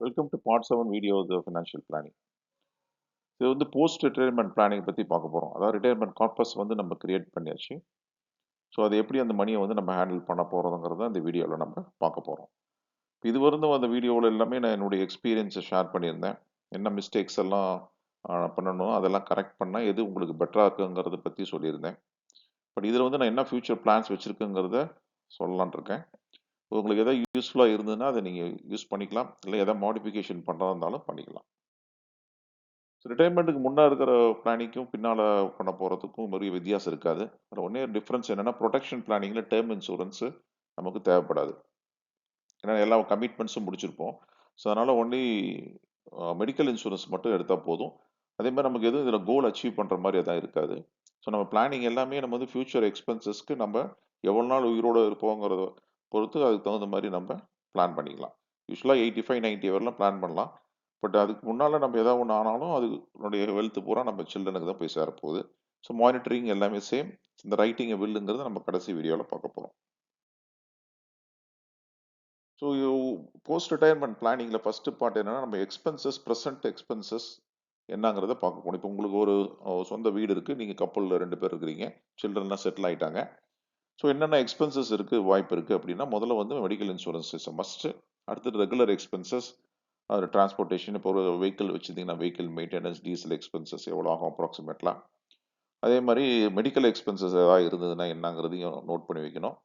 Welcome to part 7 video of financial planning. இது வந்து post retirement planning பற்றி பார்க்க போகிறோம். அதாவது ரிட்டையர்மெண்ட் கார்பஸ் வந்து நம்ம கிரியேட் பண்ணியாச்சு. ஸோ அது எப்படி அந்த மணியை வந்து நம்ம ஹேண்டில் பண்ண போகிறோங்கிறத இந்த வீடியோவில் நம்ம பார்க்க போகிறோம். இது வரைக்கும் அந்த வீடியோவில் எல்லாமே நான் என்னுடைய எக்ஸ்பீரியன்ஸை ஷேர் பண்ணியிருந்தேன். என்ன மிஸ்டேக்ஸ் எல்லாம் பண்ணணும், அதெல்லாம் கரெக்ட் பண்ணால் எது உங்களுக்கு பெட்டராக இருக்குங்கிறத பற்றி சொல்லியிருந்தேன். பட் இதில் வந்து நான் என்ன ஃபியூச்சர் பிளான்ஸ் வச்சுருக்கேங்கிறத சொல்லலான் இருக்கேன். உங்களுக்கு எதாவது யூஸ்ஃபுல்லாக இருந்ததுன்னா அதை நீங்கள் யூஸ் பண்ணிக்கலாம், இல்லை எதாவது மாடிஃபிகேஷன் பண்ணுறதா இருந்தாலும் பண்ணிக்கலாம். ரிட்டையர்மெண்ட்டுக்கு முன்னே இருக்கிற பிளானிங்க்கும் பின்னால் பண்ண போகிறதுக்கும் பெரிய வித்தியாசம் இருக்காது. அதில் ஒன்றே டிஃப்ரென்ஸ் என்னென்னா, ப்ரொடெக்ஷன் பிளானிங்கில் டேர்ம் இன்சூரன்ஸு நமக்கு தேவைப்படாது. ஏன்னா எல்லா கமிட்மெண்ட்ஸும் முடிச்சிருப்போம். ஸோ அதனால் ஒன்லி மெடிக்கல் இன்சூரன்ஸ் மட்டும் எடுத்தால் போதும். அதே மாதிரி நமக்கு எதுவும் இதில் கோல் அச்சீவ் பண்ணுற மாதிரி எதாவது இருக்காது. ஸோ நம்ம பிளானிங் எல்லாமே நம்ம வந்து ஃப்யூச்சர் எக்ஸ்பென்சஸ்க்கு நம்ம எவ்வளோ நாள் உயிரோடு இருப்போங்கிறத பொறுத்து அதுக்கு தகுந்த மாதிரி நம்ம பிளான் பண்ணிக்கலாம். யூஸ்வலாக 85-90 வரலாம் பிளான் பண்ணலாம். பட் அதுக்கு முன்னால் நம்ம எதாவது ஒன்று ஆனாலும் அதனுடைய வெல்த் பூரா நம்ம சில்ட்ரனுக்கு தான் போய் சேரப்போகுது. ஸோ மானிட்டரிங் எல்லாமே சேம். இந்த ரைட்டிங் வில்லுங்கிறது நம்ம கடைசி வீடியோவில் பார்க்க போகிறோம். ஸோ போஸ்ட் ரிட்டையர்மெண்ட் பிளானிங்கில் ஃபஸ்ட்டு பார்ட் என்னென்னா, நம்ம எக்ஸ்பென்சஸ், ப்ரெசன்ட் எக்ஸ்பென்சஸ் என்னங்கிறத பார்க்க போகணும். இப்போ உங்களுக்கு ஒரு சொந்த வீடு இருக்குது, நீங்கள் கப்பலில் 2 பேர் இருக்கிறீங்க, சில்ட்ரன்லாம் செட்டில் ஆகிட்டாங்க. ஸோ என்னென்ன எக்ஸ்பென்சஸ் இருக்குது, வாய்ப்பு இருக்குது அப்படின்னா, முதல்ல வந்து மெடிக்கல் இன்சூரன்ஸ் இஸ் மஸ்ட்டு. அடுத்தது ரெகுலர் எக்ஸ்பென்சஸ், அது டிரான்ஸ்போர்ட்டேஷன். இப்போ ஒரு வெஹிக்கிள் வச்சுருந்தீங்கன்னா வெஹிக்கிள் மெயின்டெனன்ஸ், டீசல் எக்ஸ்பென்சஸ் எவ்வளோ ஆகும் அப்ராக்சிமேட்லாம். அதே மாதிரி மெடிக்கல் எக்ஸ்பென்சஸ் ஏதாவது இருந்ததுன்னா என்னங்கிறதையும் நோட் பண்ணி வைக்கணும்.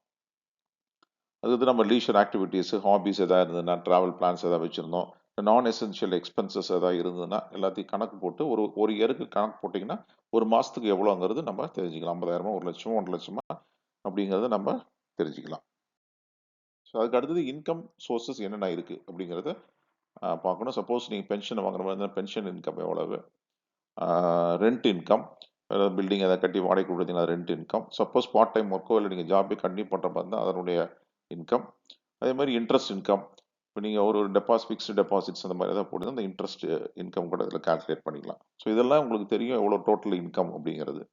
அது நம்ம லீஷர் ஆக்டிவிட்டீஸு, ஹாபிஸ் எதாவது இருந்ததுன்னா, ட்ராவல் பிளான்ஸ் எதாவது வச்சுருந்தோம், நான் எசென்ஷியல் எக்ஸ்பென்சஸ் எதாவது இருந்ததுன்னா எல்லாத்தையும் கணக்கு போட்டு ஒரு இயருக்கு கணக்கு போட்டிங்கன்னா ஒரு மாதத்துக்கு எவ்வளோங்கிறது நம்ம தெரிஞ்சுக்கலாம். 50,000, 1,00,000, 1,00,000 அப்படிங்கிறத நம்ம தெரிஞ்சுக்கலாம். ஸோ அதுக்கு அடுத்தது இன்கம் சோர்ஸஸ் என்னென்ன இருக்குது அப்படிங்கிறத பார்க்கணும். சப்போஸ் நீங்கள் பென்ஷன் வாங்குற மாதிரி இருந்தால் பென்ஷன் இன்கம் எவ்வளவு, ரெண்ட் இன்கம், பில்டிங் எதாவது கட்டி வாடகை கொடுத்தீங்கன்னா rent income. Suppose part time ஒர்க்கோ இல்லை நீங்கள் ஜாபே கண்டினியூ பண்ணுற மாதிரி இருந்தால் அதனுடைய இன்கம். அதே மாதிரி இன்ட்ரெஸ்ட் இன்கம். இப்போ நீங்கள் ஒரு ஃபிக்ஸ்டு டெபாசிட்ஸ் அந்த மாதிரி எதாவது போட்டு அந்த இன்ட்ரெஸ்ட் இன்கம் கூட இதில் கால்குலேட் பண்ணிக்கலாம். ஸோ இதெல்லாம் உங்களுக்கு தெரியும் எவ்வளோ டோட்டல் இன்கம் அப்படிங்கிறது.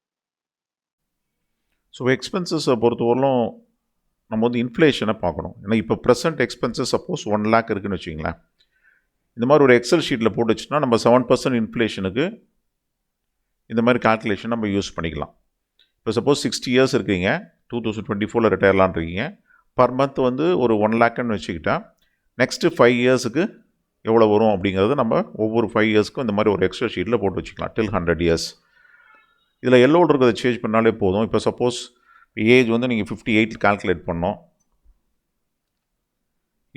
ஸோ எக்ஸ்பென்சஸை பொறுத்தவரையிலும் நம்ம வந்து இன்ஃப்ளேஷனை பார்க்கணும். ஏன்னா இப்போ ப்ரெசென்ட் எக்ஸ்பென்சஸ் சப்போஸ் 1 lakh இருக்குன்னு வச்சுங்களேன். இந்த மாதிரி ஒரு எக்ஸல் ஷீட்டில் போட்டு வச்சுன்னா நம்ம 7% இன்ஃப்ளேஷனுக்கு இந்த மாதிரி கால்குலேஷன் நம்ம யூஸ் பண்ணிக்கலாம். இப்போ சப்போஸ் 60 years இருக்கீங்க, 2024 ரிட்டையர்லான் இருக்கீங்க, பர் மந்த் வந்து ஒரு 1 lakhன்னு வச்சுக்கிட்டா நெக்ஸ்ட்டு 5 yearsக்கு எவ்வளோ வரும் அப்படிங்கிறது நம்ம ஒவ்வொரு 5 yearsக்கும் இந்த மாதிரி ஒரு எக்ஸல் ஷீட்டில் போட்டு வச்சுக்கலாம் டில் 100 years. இதில் எல்லோடு இருக்கிறத சேஞ்ச் பண்ணாலே போதும். இப்போ சப்போஸ் ஏஜ் வந்து நீங்கள் 58 கால்குலேட் பண்ணோம்,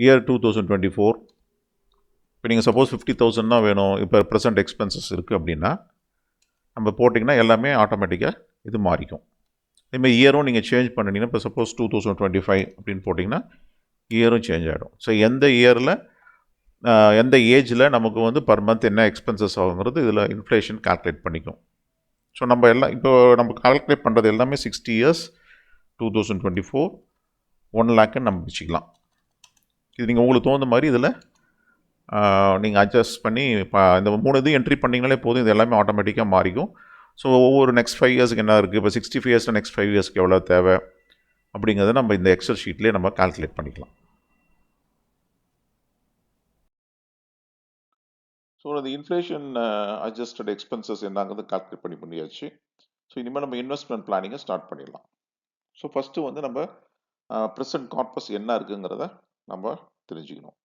இயர் 2024. இப்போ நீங்கள் சப்போஸ் 50,000 தான் வேணும், இப்போ ப்ரெசென்ட் எக்ஸ்பென்சஸ் இருக்குது அப்படின்னா நம்ம போட்டிங்கன்னா எல்லாமே ஆட்டோமேட்டிக்காக இது மாறிக்கும். இதேமாதிரி இயரும் நீங்கள் சேஞ்ச் பண்ணிங்கன்னா இப்போ சப்போஸ் 2025 அப்படின்னு போட்டிங்கன்னா இயரும் சேஞ்ச் ஆகிடும். ஸோ எந்த இயரில் எந்த ஏஜில் நமக்கு வந்து பர் மந்த் என்ன எக்ஸ்பென்சஸ் ஆகுங்கிறது இதில் இன்ஃப்ளேஷன் கால்குலேட் பண்ணிக்கும். ஸோ நம்ம எல்லாம் இப்போ நம்ம கால்குலேட் பண்ணுறது எல்லாமே 60 years, 2024, 1 lakhன்னு நம்ம வச்சுக்கலாம். இது நீங்கள் உங்களுக்கு தகுந்த மாதிரி இதில் நீங்கள் அட்ஜஸ்ட் பண்ணி இந்த 3 இது என்ட்ரி பண்ணிங்கனாலே போதும். இது எல்லாமே ஆட்டோமேட்டிக்காக மாறிக்கும். ஸோ ஒவ்வொரு நெக்ஸ்ட் 5 yearsக்கு என்ன இருக்குது, இப்போ 65 yearsனா நெக்ஸ்ட் 5 yearsக்கு எவ்வளோ தேவை அப்படிங்கிறத நம்ம இந்த எக்ஸல் ஷீட்லேயே நம்ம கால்குலேட் பண்ணிக்கலாம். ஸோ அந்த இன்ஃப்ளேஷன் அட்ஜஸ்டட் எக்ஸ்பென்சஸ் என்னங்கிறது கால்குலேட் பண்ணியாச்சு. ஸோ இனிமேல் நம்ம இன்வெஸ்ட்மெண்ட் பிளானிங்கை ஸ்டார்ட் பண்ணிடலாம். ஸோ ஃபஸ்ட்டு வந்து நம்ம ப்ரெசன்ட் கார்பஸ் என்ன இருக்குங்கிறத நம்ம தெரிஞ்சுக்கணும்.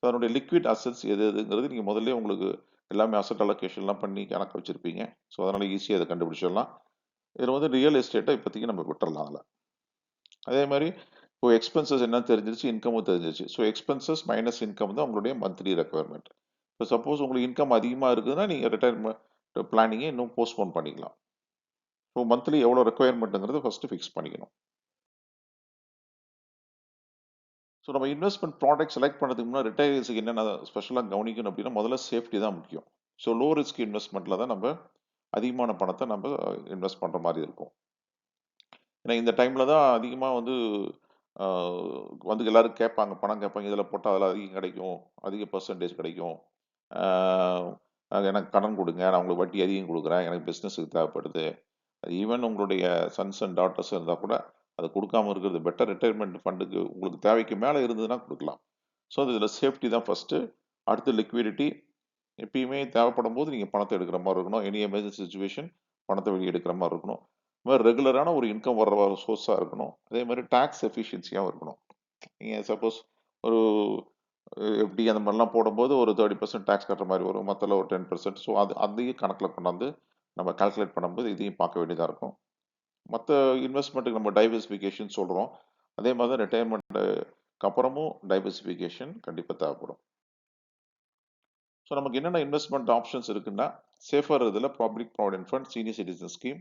அதனுடைய லிக்விட் அசட்ஸ் எதுங்கிறது நீங்கள் முதல்ல உங்களுக்கு எல்லாமே அசட் அலோகேஷன்லாம் பண்ணி கணக்கு வச்சுருப்பீங்க. ஸோ அதனால் ஈஸியாக அதை கண்டுபிடிச்சிடலாம். இதில் வந்து ரியல் எஸ்டேட்டை இப்போதைக்கு நம்ம விட்டுறலாம். அதில் அதே மாதிரி இப்போ எக்ஸ்பென்சஸ் என்ன தெரிஞ்சிருச்சு, இன்கமும் தெரிஞ்சிருச்சு. ஸோ எக்ஸ்பென்சஸ் மைனஸ் இன்கம் தான் உங்களுடைய மந்த்லி ரெக்குவயர்மெண்ட். இப்போ சப்போஸ் உங்களுக்கு இன்கம் அதிகமாக இருக்குதுன்னா நீங்கள் ரிட்டையர்மெண்ட் பிளானிங்கை இன்னும் போஸ்ட்போன் பண்ணிக்கலாம். ஸோ மந்த்லி எவ்வளோ ரெக்குவயர்மெண்ட்டுங்கிறது ஃபஸ்ட்டு ஃபிக்ஸ் பண்ணிக்கணும். ஸோ நம்ம இன்வெஸ்ட்மெண்ட் ப்ராடக்ட் செலக்ட் பண்ணுறதுக்கு முன்னாடி ரிட்டையர்ஸுக்கு என்னென்ன ஸ்பெஷலாக கவனிக்கணும் அப்படின்னா, முதல்ல சேஃப்டி தான் முக்கியம். ஸோ லோ ரிஸ்க் இன்வெஸ்ட்மெண்ட்டில் தான் நம்ம அதிகமான பணத்தை நம்ம இன்வெஸ்ட் பண்ணுற மாதிரி இருக்கும். ஏன்னா இந்த டைமில் தான் அதிகமாக வந்து எல்லோரும் கேட்பாங்க, பணம் கேட்பாங்க. இதில் போட்டால் அதில் அதிகம் கிடைக்கும், அதிக பர்சன்டேஜ் கிடைக்கும், எனக்கு கடன் கொடுங்க, நான் உங்களுக்கு வட்டி அதிகம் கொடுக்குறேன், எனக்கு பிஸ்னஸுக்கு தேவைப்படுது. ஈவன் உங்களுடைய சன்ஸ் அண்ட் டாட்டர்ஸ் இருந்தால் கூட அதை கொடுக்காமல் இருக்கிறது பெட்டர். ரிட்டையர்மெண்ட் ஃபண்டுக்கு உங்களுக்கு தேவைக்கு மேலே இருந்ததுன்னா கொடுக்கலாம். ஸோ இதில் சேஃப்டி தான் ஃபஸ்ட்டு. அடுத்து லிக்விடிட்டி. எப்பயுமே தேவைப்படும் போது நீங்கள் பணத்தை எடுக்கிற மாதிரி இருக்கணும். எனி எமர்ஜென்சி சுச்சுவேஷன் பணத்தை வெளியே எடுக்கிற மாதிரி இருக்கணும். இது மாதிரி ரெகுலரான ஒரு இன்கம் வர்ற சோர்ஸாக இருக்கணும். அதே மாதிரி டேக்ஸ் எஃபிஷியன்சியாகவும் இருக்கணும். நீங்கள் சப்போஸ் ஒரு எப்படி அந்த மாதிரிலாம் போடும்போது ஒரு 30% டேக்ஸ் கட்டுற மாதிரி வரும், மற்றல ஒரு 10%. ஸோ அதையும் கணக்கில் கொண்டாந்து நம்ம கால்குலேட் பண்ணும்போது இதையும் பார்க்க வேண்டியதாக இருக்கும். மற்ற இன்வெஸ்ட்மெண்ட்டுக்கு நம்ம டைவர்சிஃபிகேஷன் சொல்கிறோம். அதே மாதிரி தான் ரிட்டையர்மெண்ட்டுக்கு அப்புறமும் டைவர்சிஃபிகேஷன் கண்டிப்பாக தேவைப்படும். ஸோ நமக்கு என்னென்ன இன்வெஸ்ட்மெண்ட் ஆப்ஷன்ஸ் இருக்குன்னா, சேஃபர் இதில் public provident fund, senior citizen scheme,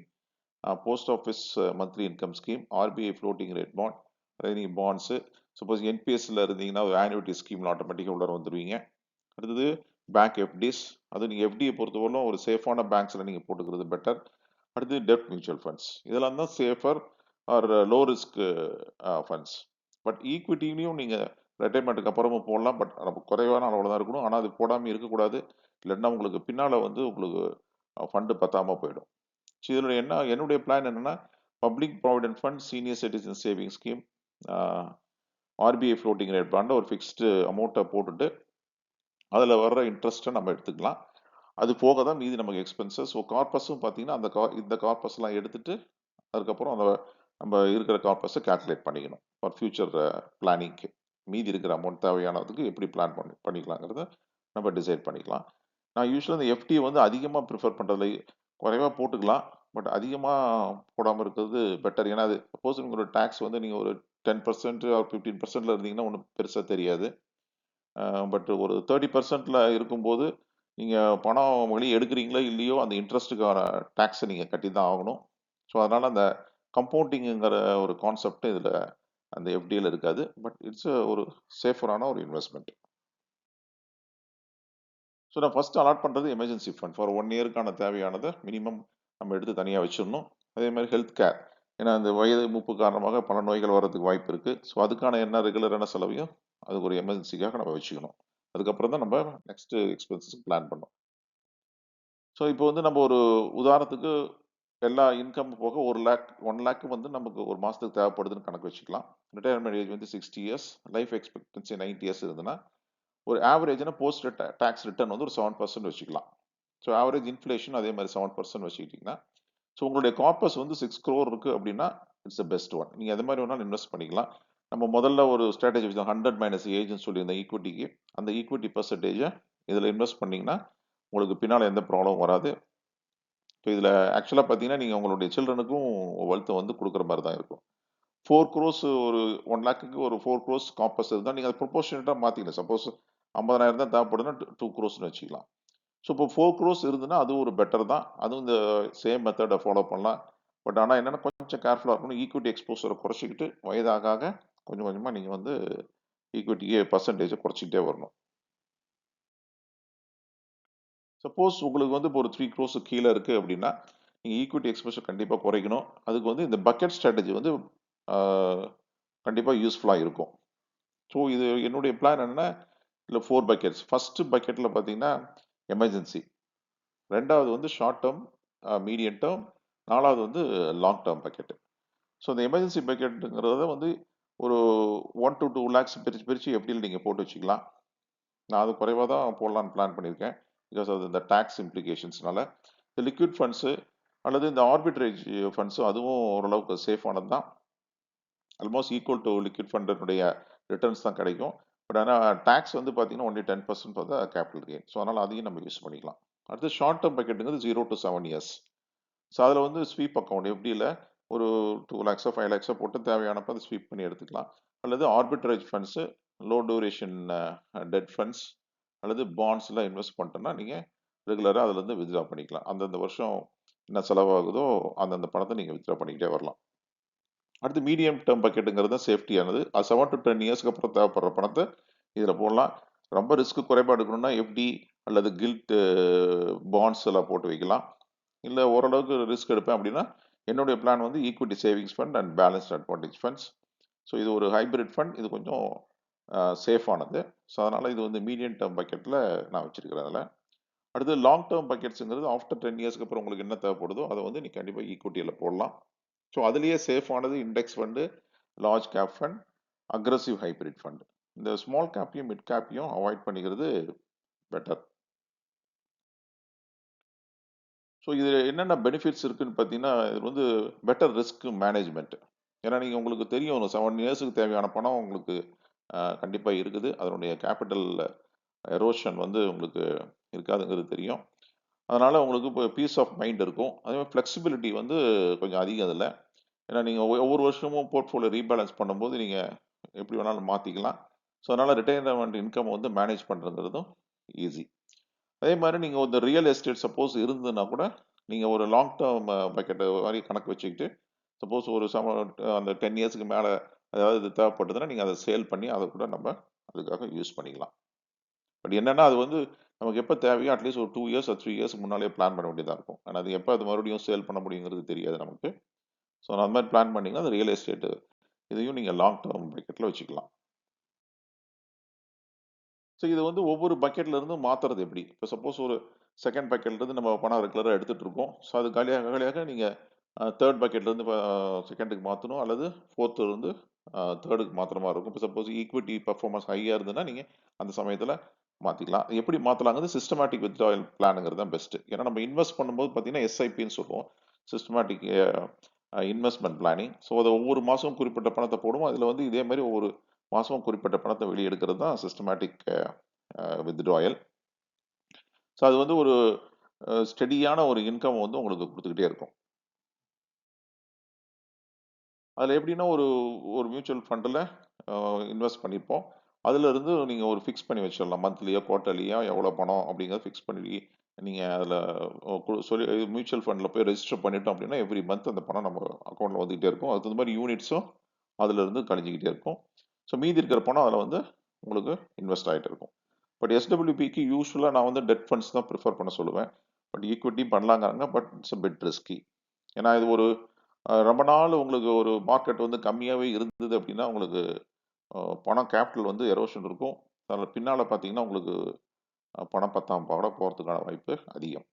post office monthly income scheme, RBI floating rate bond, அதாவது நீங்கள் பாண்ட்ஸு. சப்போஸ் என்பிஎஸ்ல இருந்தீங்கன்னா ஒரு ஆனுவிட்டி ஸ்கீமில் ஆட்டோமேட்டிக்காக உள்ளே வந்துடுவீங்க. அடுத்தது பேங்க் எஃப்டிஸ். அது நீங்கள் எஃப்டியை பொறுத்தவரைக்கும் ஒரு சேஃபான பேங்க்ஸில் நீங்கள் போட்டுக்கிறது பெட்டர். அடுத்து டெப்ட் மியூச்சுவல் ஃபண்ட்ஸ். இதெல்லாம் தான் safer or low risk funds. But ஈக்விட்டிலையும் நீங்கள் ரிட்டைர்மெண்ட்டுக்கு அப்புறமும் போடலாம். பட் நம்ம குறைவான அளவில் தான் இருக்கணும். ஆனால் அது போடாமல் இருக்கக்கூடாது. இல்லைன்னா உங்களுக்கு பின்னால் வந்து உங்களுக்கு ஃபண்டு பத்தாமல் போயிடும். ஸோ இதில் என்னுடைய பிளான் என்னென்னா, public provident fund, senior citizen saving scheme, RBI floating rate bond ஒரு ஃபிக்ஸ்டு அமௌண்ட்டை போட்டுட்டு அதில் வர்ற இன்ட்ரெஸ்ட்டை நம்ம எடுத்துக்கலாம். அது போக தான் மீதி நமக்கு எக்ஸ்பென்சஸ். ஸோ கார்பஸும் பார்த்தீங்கன்னா இந்த கார்பஸ்லாம் எடுத்துட்டு அதுக்கப்புறம் நம்ம இருக்கிற கார்பஸை கால்குலேட் பண்ணிக்கணும் ஃபார் ஃபியூச்சர் பிளானிங்க்கு. மீதி இருக்கிற அமௌண்ட் தேவையானதுக்கு எப்படி பிளான் பண்ணிக்கலாங்கிறத நம்ம டிசைட் பண்ணிக்கலாம். நான் யூஸ்வலாக இந்த எஃப்டி வந்து அதிகமாக ப்ரிஃபர் பண்ணுறதுல குறைவாக போட்டுக்கலாம். பட் அதிகமாக போடாமல் இருக்கிறது பெட்டர். ஏன்னா அது சப்போஸ் உங்களோட டேக்ஸ் வந்து நீங்கள் ஒரு 10% ஆர் 15%ல இருந்தீங்கன்னா ஒன்றும் பெருசாக தெரியாது. பட் ஒரு 30%ல இருக்கும்போது நீங்கள் பணம் வெளியே எடுக்கிறீங்களோ இல்லையோ அந்த இன்ட்ரெஸ்ட்டுக்கான டேக்ஸை நீங்கள் கட்டி தான் ஆகணும். ஸோ அதனால் அந்த கம்பவுண்டிங்குங்கிற ஒரு கான்செப்ட் இதில் அந்த எஃப்டியில் இருக்காது. பட் இட்ஸ் ஒரு சேஃபரான ஒரு இன்வெஸ்ட்மெண்ட். ஸோ நான் ஃபஸ்ட்டு அலாட் பண்ணுறது எமர்ஜென்சி ஃபண்ட் ஃபார் 1 இயருக்கான தேவையானதை மினிமம் நம்ம எடுத்து தனியாக வச்சிடணும். அதே மாதிரி ஹெல்த் கேர். ஏன்னா அந்த வயது மூப்பு காரணமாக பல நோய்கள் வர்றதுக்கு வாய்ப்பு இருக்குது. ஸோ அதுக்கான என்ன ரெகுலரான செலவையும் அதுக்கு ஒரு எமர்ஜென்சிக்காக நம்ம வச்சுக்கணும். அதுக்கப்புறம் தான் நம்ம நெக்ஸ்ட் எக்ஸ்பென்சஸ் பிளான் பண்ணணும். ஸோ இப்போ வந்து நம்ம ஒரு உதாரணத்துக்கு எல்லா இன்கம் போக 1 லேக் வந்து நமக்கு ஒரு மாதத்துக்கு தேவைப்படுதுன்னு கணக்கு வச்சுக்கலாம். ரிட்டையர்மெண்ட் ஏஜ் வந்து 60 இயர்ஸ், லைஃப் எக்ஸ்பெக்டன்சி 90 இயர்ஸ் இருந்ததுன்னா ஒரு ஆவரேஜான போஸ்ட் டேக்ஸ் ரிட்டர்ன் வந்து ஒரு 7% வச்சுக்கலாம். ஸோ ஆவரேஜ் இன்ஃப்ளேஷன் அதே மாதிரி 7% வச்சுக்கிட்டிங்கன்னா, ஸோ உங்களுடைய கார்பஸ் வந்து 6 crore இருக்குது அப்படின்னா இட்ஸ் த பெஸ்ட் ஒன். நீங்கள் எது மாதிரி வேணாலும் இன்வெஸ்ட் பண்ணிக்கலாம். நம்ம முதல்ல ஒரு ஸ்ட்ராட்டஜி வச்சு 100 மைனஸ் ஏஜ்னு சொல்லி இந்த ஈக்விட்டிக்கு அந்த ஈக்விட்டி பர்சன்டேஜை இதில் இன்வெஸ்ட் பண்ணிங்கன்னா உங்களுக்கு பின்னால் எந்த ப்ராப்ளம் வராது. ஸோ இதில் ஆக்சுவலாக பார்த்தீங்கன்னா நீங்கள் உங்களுடைய சில்ட்ரனுக்கும் வெல்த்தை வந்து கொடுக்குற மாதிரி தான் இருக்கும். 4 crores ஒரு 1 லேக்குக்கு ஒரு 4 crores கார்பஸ் இருந்தால் நீங்கள் அதை ப்ரொபோர்ஷனேட்டாக மாற்றிக்கலாம். சப்போஸ் 50,000 தான் தேவைப்படுதுன்னா 2 crores வச்சுக்கலாம். ஸோ இப்போ 4 crores இருந்துன்னா அது ஒரு பெட்டர் தான். அதுவும் இந்த சேம் மெத்தடை ஃபாலோ பண்ணலாம். பட் ஆனால் என்னென்னா கொஞ்சம் கேர்ஃபுல்லாக இருக்கணும். ஈக்விட்டி எக்ஸ்போசரை குறைச்சிக்கிட்டு வயதாக கொஞ்சம் கொஞ்சமாக நீங்கள் வந்து ஈக்விட்டிக்கு பர்சன்டேஜை குறைச்சிக்கிட்டே வரணும். சப்போஸ் உங்களுக்கு வந்து இப்போ ஒரு 3 crores கீழே இருக்குது அப்படின்னா நீங்கள் ஈக்விட்டி எக்ஸ்போசர் கண்டிப்பாக குறைக்கணும். அதுக்கு வந்து இந்த பக்கெட் ஸ்ட்ராட்டஜி வந்து கண்டிப்பாக யூஸ்ஃபுல்லாக இருக்கும். ஸோ இது என்னுடைய பிளான் என்னென்னா இல்லை 4 பக்கெட்ஸ். ஃபஸ்ட்டு பக்கெட்டில் பார்த்தீங்கன்னா எமர்ஜென்சி, ரெண்டாவது வந்து ஷார்ட் டேர்ம், மீடியம் டேர்ம், நாலாவது வந்து லாங் டேர்ம் பக்கெட்டு. ஸோ இந்த எமர்ஜென்சி பக்கெட்டுங்கிறத வந்து ஒரு 1 to 2 lakhs பிரித்து எப்படியில் நீங்கள் போட்டு வச்சுக்கலாம். நான் அது குறைவாக தான் போடலான்னு பிளான் பண்ணியிருக்கேன். பிகாஸ் அது இந்த டேக்ஸ் இம்ப்ளிகேஷன்ஸ்னால. இந்த லிக்விட் ஃபண்ட்ஸு அல்லது இந்த ஆர்பிட்ரேஜ் ஃபண்ட்ஸும் அதுவும் ஓரளவுக்கு சேஃபானது தான். ஆல்மோஸ்ட் ஈக்குவல் டு லிக்விட் ஃபண்டினுடைய ரிட்டர்ன்ஸ் தான் கிடைக்கும். பட் ஆனால் டேக்ஸ் வந்து பார்த்தீங்கன்னா only 10% for the capital gain. So அதனால் அதையும் நம்ம யூஸ் பண்ணிக்கலாம். அடுத்து ஷார்ட் டேர்ம் பக்கெட்டுங்கிறது 0 to 7 years. ஸோ அதில் வந்து ஸ்வீப் அக்கௌண்ட் எப்படியில் ஒரு 2 lakhs 5 lakhs போட்டு தேவையானப்போ அதை ஸ்வீப் பண்ணி எடுத்துக்கலாம். அல்லது arbitrage funds, low duration debt funds அல்லது பாண்ட்ஸ்லாம் இன்வெஸ்ட் பண்ணிட்டோன்னா நீங்கள் ரெகுலராக அதுலேருந்து வித்ட்ரா பண்ணிக்கலாம். அந்தந்த வருஷம் என்ன செலவாகுதோ அந்தந்த பணத்தை நீங்கள் வித்ட்ரா பண்ணிக்கிட்டே வரலாம். அடுத்து மீடியம் டேர்ம் பக்கெட்டுங்கிறது தான் சேஃப்டியானது. அது 7 to 10 இயர்ஸ்க்கு அப்புறம் தேவைப்படுற பணத்தை இதில் போடலாம். ரொம்ப ரிஸ்க் குறைபாடு எடுக்கணும்னா எஃப்டி அல்லது கில்ட் பாண்ட்ஸ் எல்லாம் போட்டு வைக்கலாம். இல்லை ஓரளவுக்கு ரிஸ்க் எடுப்பேன் அப்படின்னா என்னுடைய பிளான் வந்து equity savings fund and balanced advantage funds. So இது ஒரு ஹைபிரிட் ஃபண்ட். இது கொஞ்சம் சேஃபானது. ஸோ அதனால் இது வந்து மீடியம் டேர்ம் பக்கெட்டில் நான் வச்சுருக்கிறேன் அதில். அடுத்து லாங் டேர்ம் பக்கெட்ஸுங்கிறது ஆஃப்டர் 10 இயர்ஸ்க்கு அப்புறம் உங்களுக்கு என்ன தேவைப்படுதோ அதை வந்து நீ கண்டிப்பாக ஈக்விட்டியில் போடலாம். ஸோ அதுலேயே சேஃபானது index fund, large cap fund, aggressive hybrid fund. இந்த ஸ்மால் கேப்பையும் மிட் கேப்பையும் அவாய்ட் பண்ணிக்கிறது பெட்டர். ஸோ இது என்னென்ன பெனிஃபிட்ஸ் இருக்குன்னு பார்த்தீங்கன்னா, இது வந்து பெட்டர் ரிஸ்க் மேனேஜ்மெண்ட். ஏன்னா நீங்க உங்களுக்கு தெரியும் ஒரு 7 இயர்ஸ்க்கு தேவையான பணம் உங்களுக்கு கண்டிப்பா இருக்குது. அதனுடைய கேப்பிட்டல் எரோஷன் வந்து உங்களுக்கு இருக்காதுங்கிறது தெரியும். அதனால உங்களுக்கு இப்போ பீஸ் ஆஃப் மைண்ட் இருக்கும். அதே மாரி ஃப்ளெக்சிபிலிட்டி வந்து கொஞ்சம் அதிகம் அதில. ஏன்னா நீங்க ஒவ்வொரு வருஷமும் போர்ட்ஃபோலியோ ரீபேலன்ஸ் பண்ணும்போது நீங்க எப்படி வேணாலும் மாத்திக்கலாம். ஸோ அதனால ரிட்டயர்மென்ட் இன்கம் வந்து மேனேஜ் பண்றதுங்கிறதும் ஈஸி. அதே மாரி நீங்க இந்த ரியல் எஸ்டேட் சப்போஸ் இருந்ததுன்னா கூட, நீங்க ஒரு லாங் டெர்ம் பக்கெட் மாரி கணக்கு வச்சுக்கிட்டு, சப்போஸ் ஒரு அந்த 10 இயர்ஸ்க்கு மேல அதாவது இது தேவைப்பட்டதுன்னா, நீங்க அத சேல் பண்ணி அத கூட நம்ம அதுக்காக யூஸ் பண்ணிக்கலாம். பட் என்னன்னா, அது வந்து நமக்கு எப்ப தேவையோ அட்லீஸ்ட் ஒரு 2 இயர்ஸ் ஆர் 3 இயர்ஸ்க்கு முன்னாலயே பிளான் பண்ண வேண்டியதா இருக்கும். ஆனா அது எப்ப அது மறுபடியும் சேல் பண்ண முடியுங்கிறது தெரியாது நமக்கு. ஸோ அந்த மாரி பிளான் பண்ணீங்கன்னா, அந்த ரியல் எஸ்டேட் இதையும் நீங்க லாங் டெர்ம் பக்கெட்ல வச்சுக்கலாம். ஸோ இது வந்து ஒவ்வொரு பக்கெட்ல இருந்தும் மாத்துறது எப்படி? இப்ப சப்போஸ் ஒரு 2ண்ட் பக்கெட்ல இருந்து நம்ம பணம் ரெகுலரா எடுத்துட்டு இருக்கோம். ஸோ அது காலியாக காலியாக நீங்க 3ர்ட் பக்கெட்ல இருந்து 2ண்டுக்கு மாத்தணும் அல்லது 4த்ல இருந்து 3ர்டுக்கு மாத்துற மாரி இருக்கும். இப்ப சப்போஸ் ஈக்விட்டி பெர்ஃபார்மன்ஸ் ஹையா இருந்ததுன்னா, நீங்க அந்த சமயத்துல மாத்திக்கலாம். எப்படி மாத்தலாங்கிறது சிஸ்டமேட்டிக் வித்ட்ராயல் பிளான்ங்கிறது தான் பெஸ்ட். ஏன்னா நம்ம இன்வெஸ்ட் பண்ணும்போது பார்த்தீங்கன்னா, எஸ்ஐபின்னு சொல்லுவோம். Systematic investment planning. ஸோ அத ஒவ்வொரு மாசமும் குறிப்பிட்ட பணத்த போடுவோம். அதுல வந்து இதே மாரி ஒவ்வொரு மாசமும் குறிப்பிட்ட பணத்த வெளிய எடுக்கிறது தான் சிஸ்டமேட்டிக் வித்ட்ராயல். ஸோ அது வந்து ஒரு ஸ்டெடியான ஒரு இன்கம் வந்து உங்களுக்கு குடுத்துக்கிட்டே இருக்கும். அதுல எப்படின்னா ஒரு ஒரு மியூச்சுவல் ஃபண்டுல அ இன்வெஸ்ட் பண்ணியிருப்போம். அதிலிருந்து நீங்க ஒரு ஃபிக்ஸ் பண்ணி வச்சிடலாம். மந்த்லியோ, குவார்ட்டர்லியோ எவ்வளோ பணம் அப்படிங்கிறத ஃபிக்ஸ் பண்ணி நீங்க அதில சொல்லி மியூச்சுவல் ஃபண்ட்ல போய் ரெஜிஸ்டர் பண்ணிட்டோம் அப்படின்னா, எவ்ரி மந்த் அந்த பணம் நம்ம அக்கவுண்ட்ல வந்துகிட்டே இருக்கும். அதுக்கு தகுந்த மாரி யூனிட்ஸும் அதிலிருந்து கழிஞ்சுக்கிட்டே இருக்கும். ஸோ மீதி இருக்கிற பணம் அதில வந்து உங்களுக்கு இன்வெஸ்ட் ஆயிட்டு இருக்கும். பட் எஸ்டபிள்யூபிக்கு யூசுவலா நான் வந்து டெட் ஃபண்ட்ஸ் தான் பிரிஃபர் பண்ண சொல்லுவேன். பட் ஈக்விட்டி பண்ணலாங்கிறாங்க. But it's a bit risky. ஏன்னா இது ஒரு ரொம்ப நாள் உங்களுக்கு ஒரு மார்க்கெட் வந்து கம்மியாவே இருந்தது அப்படின்னா, உங்களுக்கு பணம் கேபிட்டல் வந்து எரோஷன் இருக்கும். அதில பின்னால பார்த்தீங்கன்னா, உங்களுக்கு பணம் பத்தாம கூட போறதுக்கான வாய்ப்பு அதிகம்.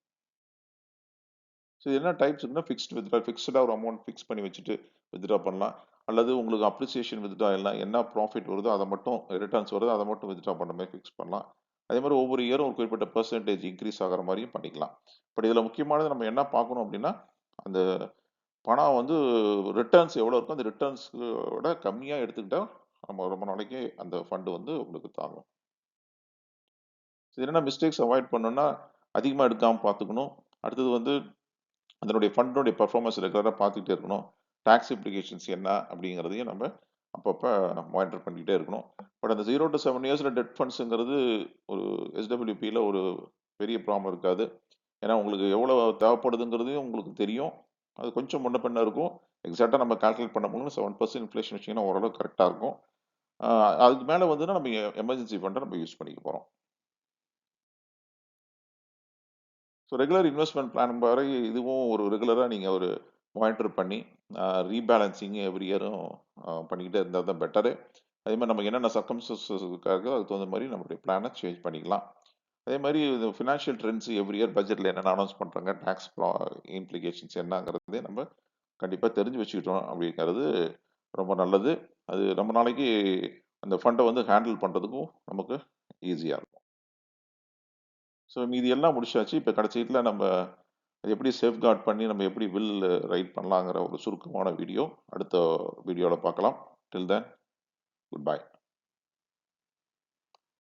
ஸோ என்ன டைப்ஸ் இருக்குன்னா, ஃபிக்ஸ்ட் வித்ட்ரா ஃபிக்ஸ்டா ஒரு அமௌண்ட் ஃபிக்ஸ் பண்ணி வச்சுட்டு வித்ட்ரா பண்ணலாம். அல்லது உங்களுக்கு அப்ரிசியேஷன் வித்ட்ரா எல்லாம் என்ன ப்ராஃபிட் வருதோ அத மட்டும் ரிட்டர்ன்ஸ் வருதோ அத மட்டும் வித்ட்ரா பண்ற மாரி ஃபிக்ஸ் பண்ணலாம். அதே மாரி ஒவ்வொரு இயரும் ஒரு குறிப்பிட்ட பெர்சன்டேஜ் இன்கிரீஸ் ஆகுற மாரியும் பண்ணிக்கலாம். பட் இதில முக்கியமானது நம்ம என்ன பார்க்கணும் அப்படின்னா, அந்த பணம் வந்து ரிட்டர்ன்ஸ் எவ்வளோ இருக்கோ, அந்த ரிட்டர்ன்ஸோட கம்மியா எடுத்துக்கிட்டா, நம்ம ரொம்ப நாளைக்கு அந்த ஃபண்ட் வந்து உங்களுக்கு தாங்கும். இது என்னென்ன மிஸ்டேக்ஸ் அவாய்ட் பண்ணணும்னா, அதிகமா எடுக்காம பார்த்துக்கணும். அடுத்தது வந்து அதனுடைய ஃபண்டினுடைய பெர்ஃபார்மன்ஸ் ரெகுலரா பார்த்துக்கிட்டே இருக்கணும். டாக்ஸ் இம்ப்ளிகேஷன்ஸ் என்ன அப்படிங்கிறதையும் நம்ம அப்பப்ப மானிட்டர் பண்ணிக்கிட்டே இருக்கணும். பட் அந்த 0 டூ 7 இயர்ஸ்ல டெட் ஃபண்ட்ஸ்ங்கிறது ஒரு எஸ்டபிள்யூபில ஒரு பெரிய ப்ராப்ளம் இருக்காது. ஏன்னா உங்களுக்கு எவ்வளோ தேவைப்படுதுங்கிறதையும் உங்களுக்கு தெரியும். அது கொஞ்சம் முன்ன பின்ன இருக்கும். எக்ஸாக்ட்டா நம்ம கால்குலேட் பண்ணும்போது 7% இன்ஃப்ளேஷன் வச்சீங்கன்னா ஓரளவுக்கு கரெக்ட்டா இருக்கும். அ அதுக்கு மேல வந்துன்னா நம்ம எமர்ஜென்சி ஃபண்ட நம்ம யூஸ் பண்ணிக்க போறோம். ஸோ ரெகுலர் இன்வெஸ்ட்மென்ட் பிளான் மாரி இதுவும் ஒரு ரெகுலரா நீங்க ஒரு மானிட்டர் பண்ணி ரீபேலன்சிங் எவ்ரி இயரும் பண்ணிக்கிட்டே இருந்தா தான் பெட்டரு. அதே மாரி நமக்கு என்னென்ன சர்க்கம்ஸ்டன்சஸ் இருக்கோ அதுக்கு தகுந்த மாரி நம்மளுடைய பிளான சேஞ்ச் பண்ணிக்கலாம். அதே மாரி இது ஃபினான்ஷியல் ட்ரெண்ட்ஸ் எவ்ரி இயர் பட்ஜெட்ல என்னென்ன அனௌன்ஸ் பண்றாங்க, டாக்ஸ் இம்ப்ளிகேஷன்ஸ் என்னங்கிறதையும் நம்ம கண்டிப்பா தெரிஞ்சு வச்சுக்கிட்டோம் அப்படிங்கிறது ரொம்ப நல்லது. அது ரொம்ப நாளைக்கு அந்த ஃபண்ட வந்து ஹேண்டில் பண்றதுக்கும் நமக்கு ஈஸியா இருக்கும். ஸோ மீதி எல்லாம் முடிச்சாச்சு. இப்ப கடைசில நம்ம அது எப்படி சேஃப்கார்ட் பண்ணி நம்ம எப்படி வில் ரைட் பண்ணலாங்கிற ஒரு சுருக்கமான வீடியோ அடுத்த வீடியோல பார்க்கலாம். டில் தென் குட் பை.